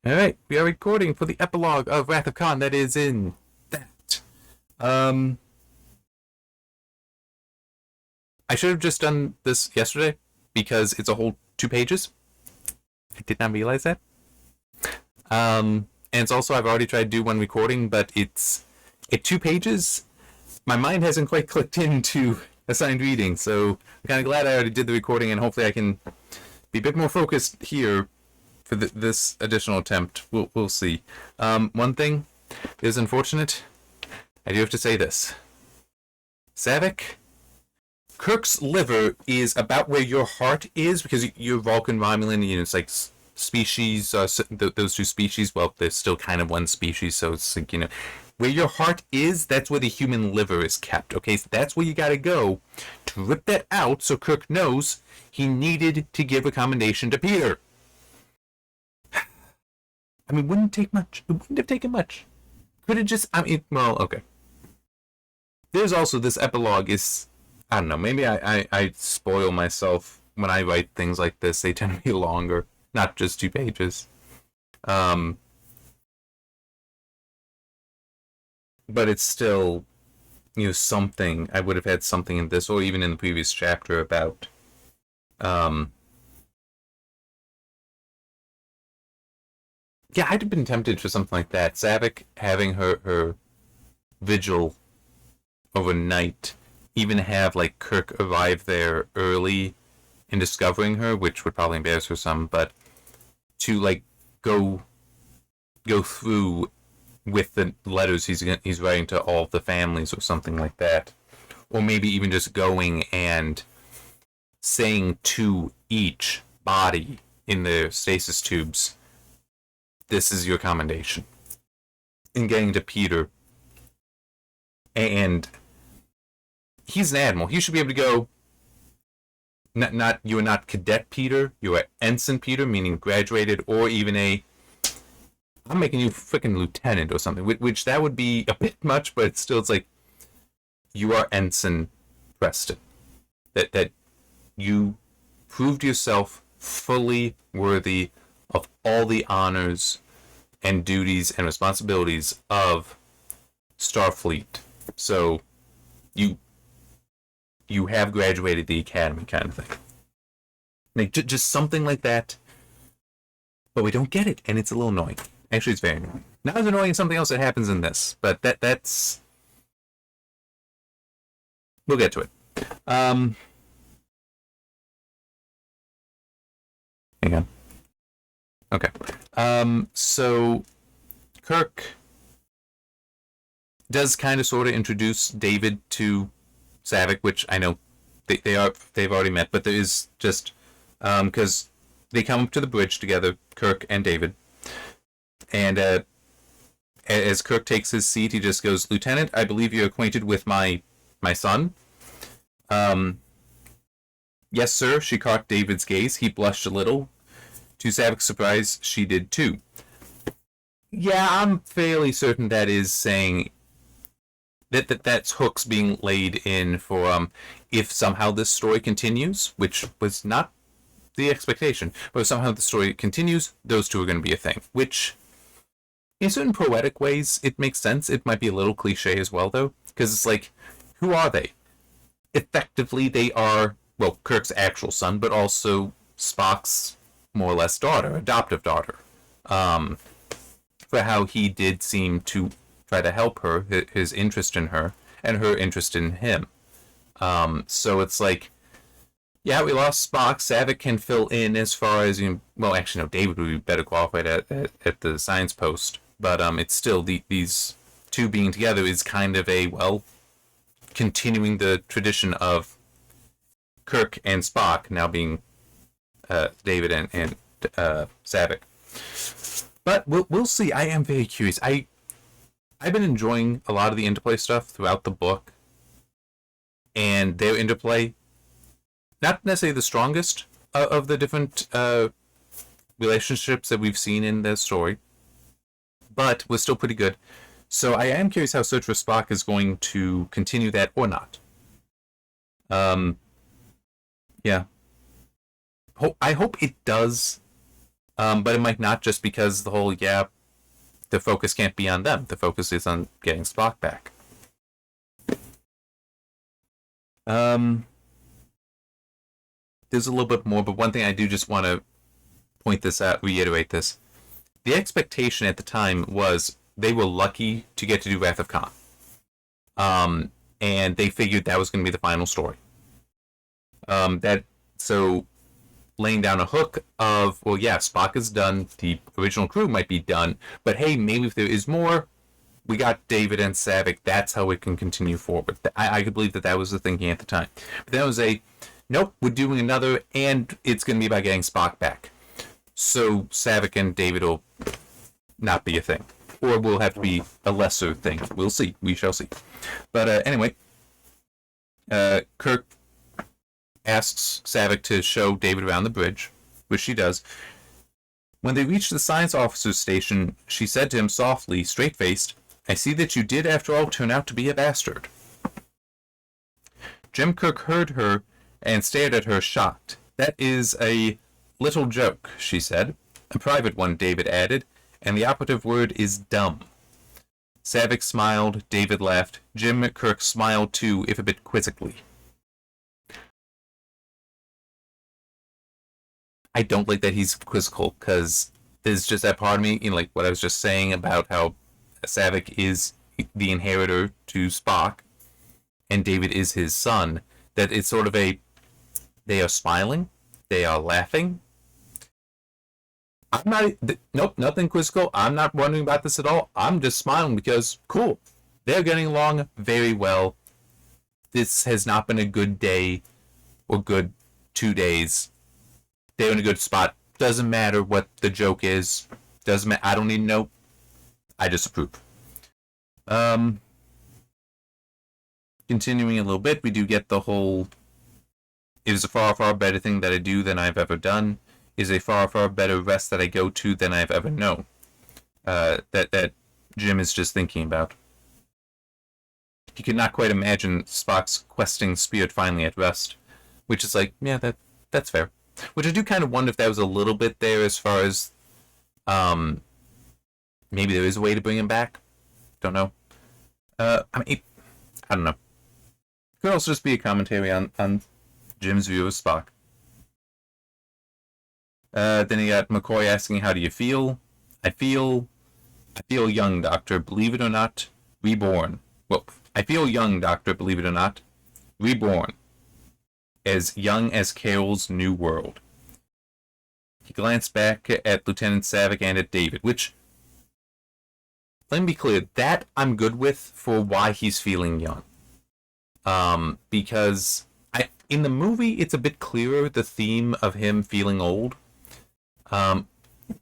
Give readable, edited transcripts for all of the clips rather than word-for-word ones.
Alright, we are recording for the epilogue of Wrath of Khan that is in that. Um, I should have just done this yesterday because it's a whole 2 pages. I did not realize that. And it's also, I've already tried to do one recording, but it's at 2 pages. My mind hasn't quite clicked into assigned reading, so I'm kind of glad I already did the recording, and hopefully I can be a bit more focused here for this additional attempt. We'll see. One thing is unfortunate. I do have to say this. Saavik, Kirk's liver is about where your heart is, because you're Vulcan, Romulan, it's like species, those two species, well, they're still kind of one species, so it's like, where your heart is, that's where the human liver is kept, okay? So that's where you gotta go to rip that out so Kirk knows he needed to give a commendation to Peter. I mean, wouldn't take much. It wouldn't have taken much. Could have just, well, okay. There's also this epilogue is, I don't know, maybe I spoil myself when I write things like this. They tend to be longer, not just 2 pages. But it's still, something. I would have had something in this, or even in the previous chapter about, yeah, I'd have been tempted for something like that. Saavik having her vigil overnight, even have like Kirk arrive there early in discovering her, which would probably embarrass her some, but to like go through with the letters he's writing to all the families or something like that, or maybe even just going and saying to each body in their stasis tubes, this is your commendation, and getting to Peter. And he's an admiral. He should be able to go, not you are not Cadet Peter, you are Ensign Peter, meaning graduated, or even I'm making you freaking lieutenant or something, which that would be a bit much, but it's like, you are Ensign Preston. That you proved yourself fully worthy of all the honors and duties and responsibilities of Starfleet. So you have graduated the academy, kind of thing. Like, just something like that. But we don't get it, and it's a little annoying. Actually, it's very annoying. Not as annoying as something else that happens in this, but that's... We'll get to it. Hang on. Okay. So Kirk does kind of sort of introduce David to Saavik, which I know they've already met, but there is just because they come up to the bridge together, Kirk and David, and as Kirk takes his seat, he just goes, "Lieutenant, I believe you're acquainted with my son." Yes, sir. She caught David's gaze. He blushed a little. To Saavik's surprise, she did too. Yeah, I'm fairly certain that is saying that's hooks being laid in for if somehow this story continues, which was not the expectation, but if somehow the story continues, those two are going to be a thing, which in certain poetic ways it makes sense. It might be a little cliche as well, though, because it's like, who are they? Effectively, they are, well, Kirk's actual son, but also Spock's more or less daughter, adoptive daughter, for how he did seem to try to help her, his interest in her, and her interest in him. So it's like, yeah, we lost Spock. Saavik can fill in as far as, well, actually, no, David would be better qualified at the science post, but it's still, these two being together is kind of a, well, continuing the tradition of Kirk and Spock now being David and Saavik. But we'll see. I am very curious. I've been enjoying a lot of the interplay stuff throughout the book, and their interplay, not necessarily the strongest of the different relationships that we've seen in the story, but was still pretty good. So I am curious how Search for Spock is going to continue that or not. Yeah. I hope it does But it might not, just because the whole, the focus can't be on them. The focus is on getting Spock back. There's a little bit more, but one thing I do just want to point this out, reiterate this. The expectation at the time was they were lucky to get to do Wrath of Khan. And they figured that was going to be the final story. So laying down a hook of, well, yeah, Spock is done, the original crew might be done, but hey, maybe if there is more, we got David and Saavik, that's how it can continue forward. I could believe that was the thinking at the time. But that was nope, we're doing another, and it's going to be about getting Spock back. So Saavik and David will not be a thing. Or will have to be a lesser thing. We'll see. We shall see. But anyway, Kirk asks Saavik to show David around the bridge, which she does. When they reached the science officer's station, she said to him softly, straight-faced, "I see that you did, after all, turn out to be a bastard." Jim Kirk heard her and stared at her, shocked. "That is a little joke," she said. "A private one," David added, "and the operative word is dumb." Saavik smiled, David laughed. Jim Kirk smiled too, if a bit quizzically. I don't like that he's quizzical, because there's just that part of me, like what I was just saying about how Saavik is the inheritor to Spock, and David is his son, that it's sort of they are smiling, they are laughing. I'm not, nope, nothing quizzical. I'm not wondering about this at all. I'm just smiling because, cool, they're getting along very well. This has not been a good day or good 2 days. They're in a good spot. Doesn't matter what the joke is. Doesn't matter. I don't need to know. I just approve. Continuing a little bit, we do get the whole, it is a far, far better thing that I do than I've ever done. Is a far, far better rest that I go to than I've ever known. That Jim is just thinking about. He could not quite imagine Spock's questing spirit finally at rest. Which is like, yeah, that's fair. Which I do kind of wonder if that was a little bit there as far as maybe there is a way to bring him back. Don't know. I don't know. Could also just be a commentary on Jim's view of Spock. Then you got McCoy asking, "How do you feel?" I feel young, Doctor, believe it or not, reborn. Well, I feel young, Doctor, believe it or not, reborn. As young as Carol's new world. He glanced back at Lieutenant Saavik and at David, which, let me be clear, that I'm good with for why he's feeling young. Because in the movie, it's a bit clearer, the theme of him feeling old.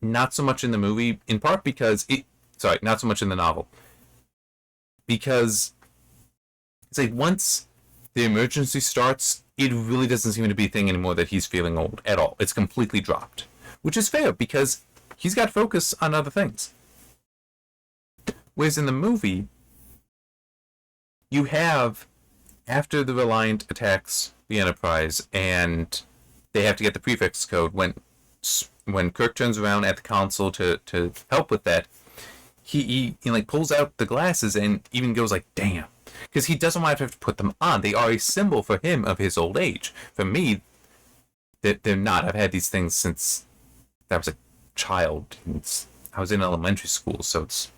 Not so much in the movie, in part because not so much in the novel. Because it's like once the emergency starts, it really doesn't seem to be a thing anymore that he's feeling old at all. It's completely dropped. Which is fair, because he's got focus on other things. Whereas in the movie, you have, after the Reliant attacks the Enterprise, and they have to get the prefix code, when Kirk turns around at the console to help with that, he pulls out the glasses and even goes like, damn. Because he doesn't want to have to put them on. They are a symbol for him of his old age. For me, they're not. I've had these things since I was a child. I was in elementary school, so it's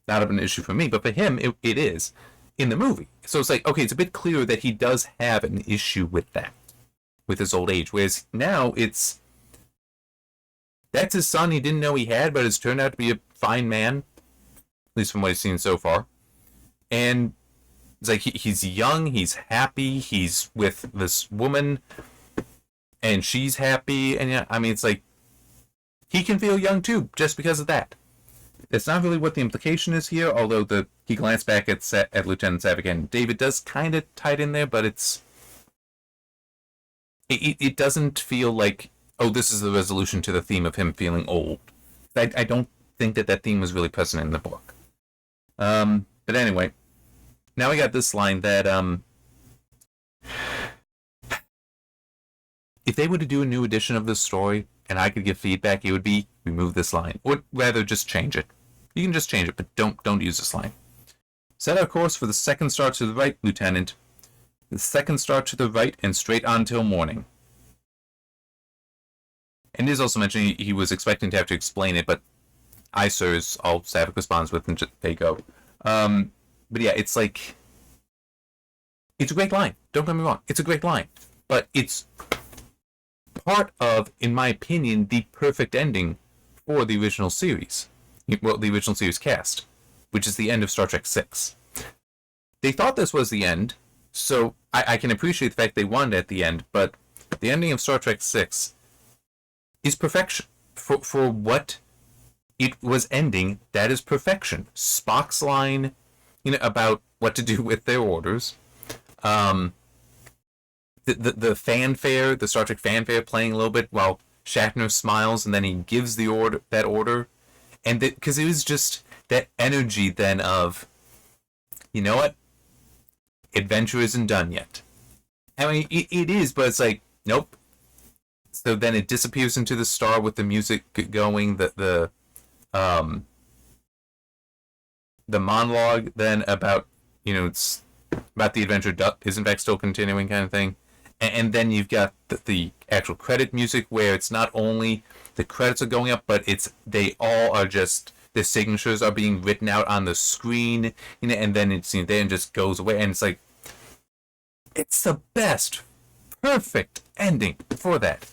not an issue for me. But for him, it is in the movie. So it's like, okay, it's a bit clearer that he does have an issue with that, with his old age. Whereas now that's his son he didn't know he had, but has turned out to be a fine man, at least from what I've seen so far. And it's like he's young, he's happy, he's with this woman, and she's happy, and it's like he can feel young too, just because of that. That's not really what the implication is here, although he glanced back at Lieutenant Saavik, and David does kind of tie it in there, but it doesn't feel like, oh, this is the resolution to the theme of him feeling old. I don't think that theme was really present in the book. But anyway, now we got this line that if they were to do a new edition of this story, and I could give feedback, it would be remove this line, or rather just change it. You can just change it, but don't use this line. Set our course for the second star to the right, Lieutenant. The second star to the right and straight on till morning. And it is also mentioned he was expecting to have to explain it, but aye, sir, is all Saavik responds with, and they go. But yeah, it's like, it's a great line. Don't get me wrong, it's a great line, but it's part of, in my opinion, the perfect ending for the original series. Well, the original series cast, which is the end of Star Trek VI. They thought this was the end, so I can appreciate the fact they wanted it at the end, but the ending of Star Trek VI is perfection. For what it was ending, that is perfection. Spock's line, about what to do with their orders. The fanfare, the Star Trek fanfare playing a little bit while Shatner smiles, and then he gives the order, and because it was just that energy then of, you know what, adventure isn't done yet. I mean, it is, but it's like, nope. So then it disappears into the star with the music going, the monologue then about, it's about the adventure is in fact still continuing kind of thing. And then you've got the actual credit music where it's not only the credits are going up, but they all are just, the signatures are being written out on the screen, and then it's then just goes away, and it's like, it's the best, perfect ending for that.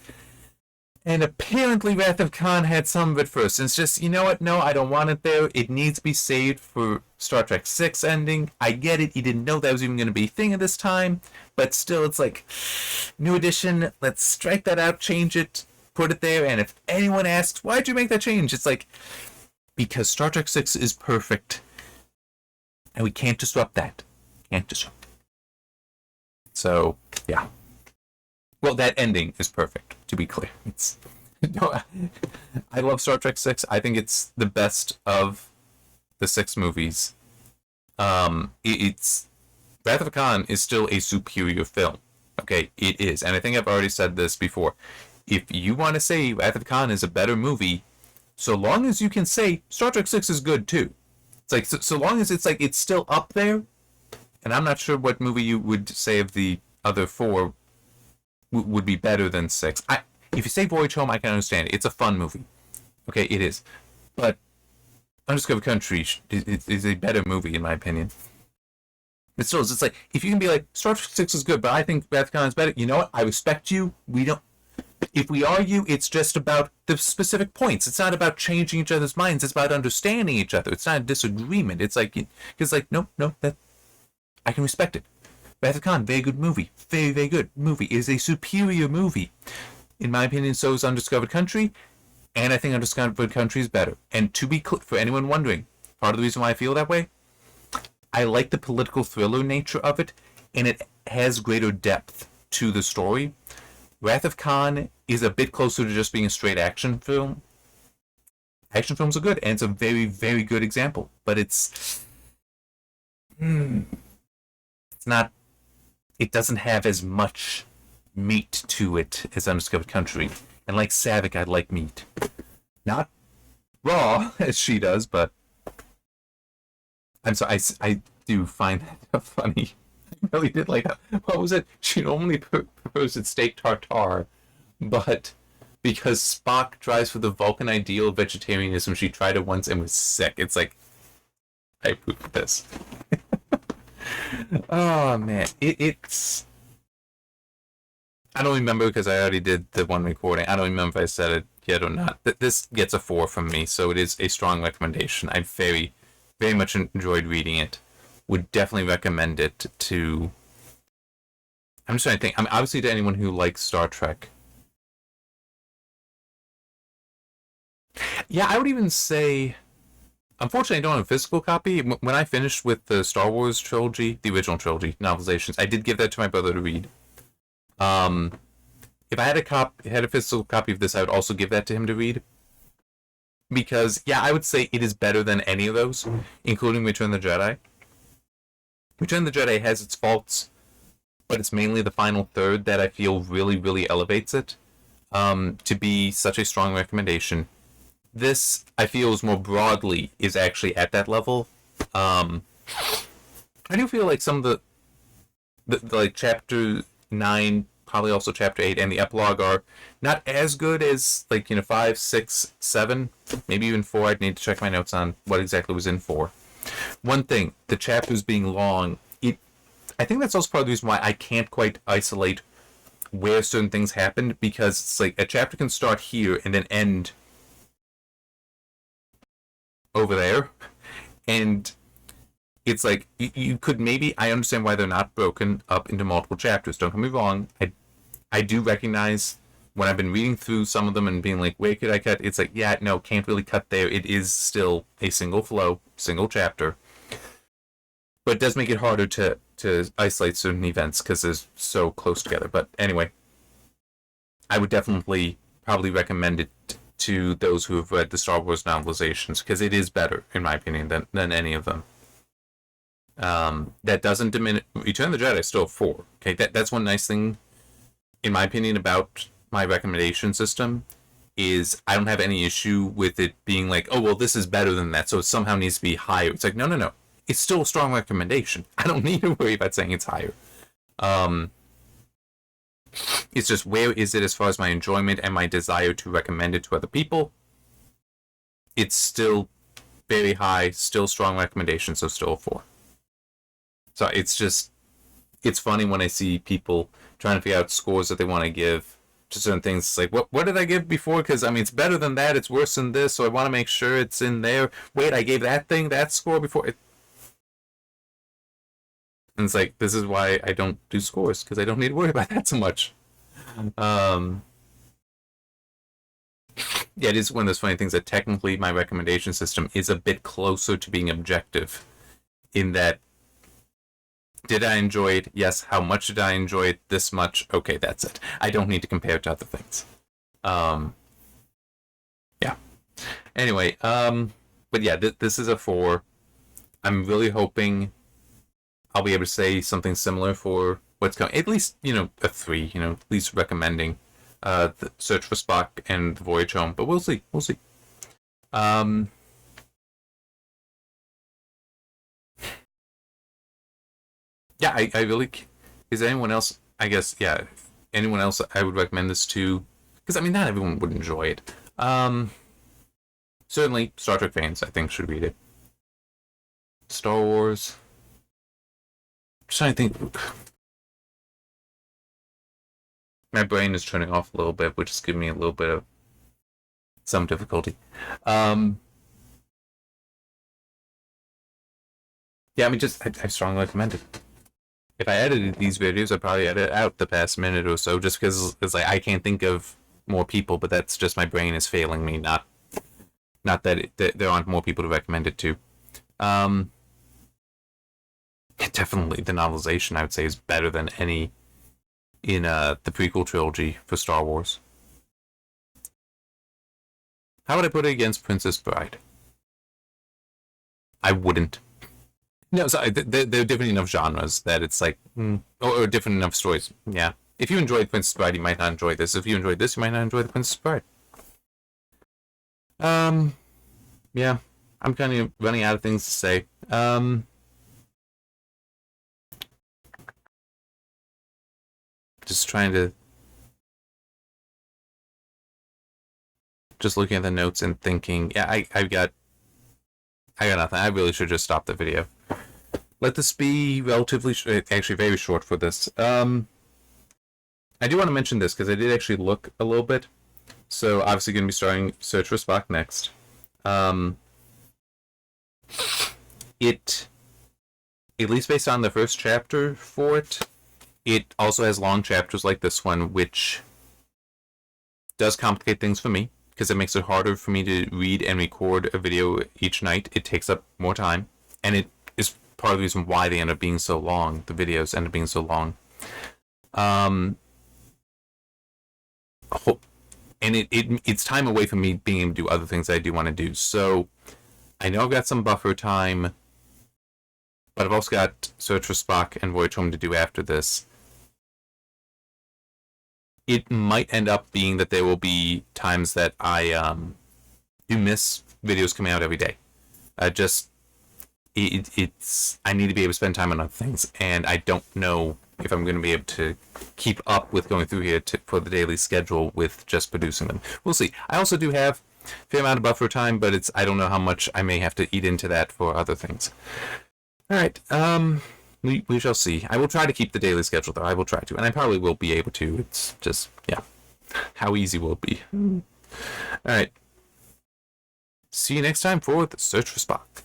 And apparently Wrath of Khan had some of it first. And it's just, you know what? No, I don't want it there. It needs to be saved for Star Trek VI ending. I get it. You didn't know that was even going to be a thing at this time. But still, it's like, new edition. Let's strike that out, change it, put it there. And if anyone asks, why'd you make that change? It's like, because Star Trek VI is perfect. And we can't disrupt that. Can't disrupt it. So, yeah. Well, that ending is perfect, to be clear. I love Star Trek VI. I think it's the best of the 6 movies. It's Wrath of Khan is still a superior film. Okay, it is. And I think I've already said this before. If you want to say Wrath of Khan is a better movie, so long as you can say Star Trek VI is good too. It's like, so long as it's like, it's still up there. And I'm not sure what movie you would say of the other 4 would be better than 6. If you say Voyage Home, I can understand it. It's a fun movie. Okay, it is. But Undiscovered Country is a better movie, in my opinion. But still, it's like, if you can be like, Star Trek 6 is good, but I think Wrath of Khan is better, you know what? I respect you. If we argue, it's just about the specific points. It's not about changing each other's minds. It's about understanding each other. It's not a disagreement. It's like, no, that I can respect it. Wrath of Khan, very good movie. Very, very good movie. It is a superior movie. In my opinion, so is Undiscovered Country. And I think Undiscovered Country is better. And to be clear, for anyone wondering, part of the reason why I feel that way, I like the political thriller nature of it, and it has greater depth to the story. Wrath of Khan is a bit closer to just being a straight action film. Action films are good, and it's a very, very good example. But it's not... It doesn't have as much meat to it as Undiscovered Country. And like Saavik, I like meat. Not raw, as she does, but... I'm sorry, I do find that funny. I really did like that. What was it? She normally proposed at steak tartare, but because Spock tries for the Vulcan ideal of vegetarianism, she tried it once and was sick. It's like, I approve of this. Oh, man. It's... I don't remember because I already did the one recording. I don't remember if I said it yet or not. This gets a 4 from me, so it is a strong recommendation. I very, very much enjoyed reading it. Would definitely recommend it to... I'm just trying to think. I mean, obviously to anyone who likes Star Trek. Yeah, I would even say... Unfortunately, I don't have a physical copy. When I finished with the Star Wars trilogy, the original trilogy, novelizations, I did give that to my brother to read. If I had a physical copy of this, I would also give that to him to read. Because, yeah, I would say it is better than any of those, including Return of the Jedi. Return of the Jedi has its faults, but it's mainly the final third that I feel really, really elevates it. to be such a strong recommendation. This, I feel, is more broadly is actually at that level. I do feel like some of the like chapter 9, probably also chapter 8, and the epilogue are not as good as like 5, 6, 7, maybe even 4. I'd need to check my notes on what exactly was in 4. One thing, the chapters being long, I think that's also part of the reason why I can't quite isolate where certain things happened, because it's like a chapter can start here and then end over there, and it's like you could maybe, I understand why they're not broken up into multiple chapters. Don't get me wrong. I do recognize when I've been reading through some of them and being like, where could I cut? It's like, yeah, no, can't really cut there. It is still a single flow, single chapter. But it does make it harder to isolate certain events because they're so close together. But anyway, I would definitely probably recommend it to those who have read the Star Wars novelizations, because it is better, in my opinion, than any of them. That doesn't diminish. Return of the Jedi is still 4. Okay, that's one nice thing, in my opinion, about my recommendation system, is I don't have any issue with it being like, oh, well, this is better than that, so it somehow needs to be higher. It's like, no. It's still a strong recommendation. I don't need to worry about saying it's higher. It's just, where is it as far as my enjoyment and my desire to recommend it to other people? It's still very high, still strong recommendation, so still a 4. So it's just, it's funny when I see people trying to figure out scores that they want to give to certain things. It's like, what did I give before? Because, I mean, it's better than that, it's worse than this, so I want to make sure it's in there. Wait, I gave that thing that score before. And it's like, this is why I don't do scores, because I don't need to worry about that so much. Yeah, it is one of those funny things that technically my recommendation system is a bit closer to being objective, in that, did I enjoy it? Yes. How much did I enjoy it? This much. Okay, that's it. I don't need to compare it to other things. Yeah. Anyway, but yeah, this is a 4. I'm really hoping I'll be able to say something similar for what's coming. At least, a 3, at least recommending the Search for Spock and the Voyage Home. But we'll see. Yeah, I really... Is anyone else... I guess, yeah. Anyone else I would recommend this to? Because, I mean, not everyone would enjoy it. Certainly, Star Trek fans, I think, should read it. Star Wars... I'm just trying to think... My brain is turning off a little bit, which is giving me a little bit of some difficulty. Yeah, I mean, I strongly recommend it. If I edited these videos, I'd probably edit out the past minute or so, just because it's like I can't think of more people, but that's just my brain is failing me, not that there aren't more people to recommend it to. Definitely the novelization, I would say, is better than any in the prequel trilogy for Star Wars. How would I put it against Princess Bride? I wouldn't. No, sorry, they're different enough genres that it's like, or different enough stories. Yeah. If you enjoyed Princess Bride, you might not enjoy this. If you enjoyed this, you might not enjoy the Princess Bride. Yeah. I'm kind of running out of things to say. Just trying to... Just looking at the notes and thinking, yeah, I got nothing. I really should just stop the video. Let this be relatively, actually very short for this. I do want to mention this because I did actually look a little bit. So obviously going to be starting Search for Spock next. It, at least based on the first chapter for it, it also has long chapters like this one, which does complicate things for me, because it makes it harder for me to read and record a video each night. It takes up more time, and it is part of the reason why they end up being so long. The videos end up being so long. And it's time away from me being able to do other things that I do want to do. So I know I've got some buffer time, but I've also got Search for Spock and Voyage Home to do after this. it might end up being that there will be times that I do miss videos coming out every day. It's I need to be able to spend time on other things, and I don't know if I'm going to be able to keep up with going through here for the daily schedule with just producing them. We'll see. I also do have a fair amount of buffer time, but I don't know how much I may have to eat into that for other things. All right. We shall see. I will try to keep the daily schedule, though. I will try to, and I probably will be able to. It's just, yeah, how easy will it be? All right. See you next time for the Search for Spock.